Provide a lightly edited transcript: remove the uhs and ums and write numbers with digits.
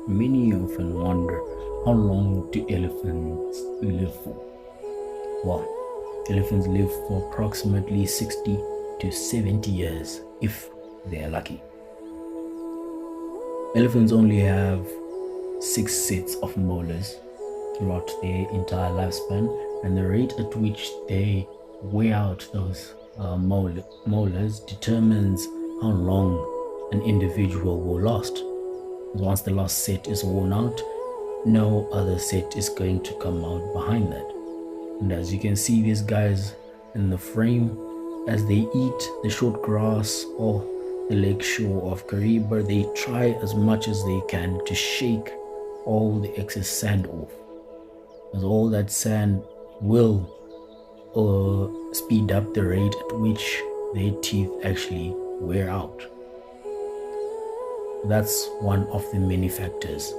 Many often wonder, how long do elephants live for? Well, elephants live for approximately 60 to 70 years if they are lucky. Elephants only have 6 sets of molars throughout their entire lifespan, and the rate at which they wear out those molars determines how long an individual will last. Once the last set is worn out, no other set is going to come out behind that. And as you can see, these guys in the frame, as they eat the short grass or the lake shore of Kariba, they try as much as they can to shake all the excess sand off, as all that sand will speed up the rate at which their teeth actually wear out. That's one of the many factors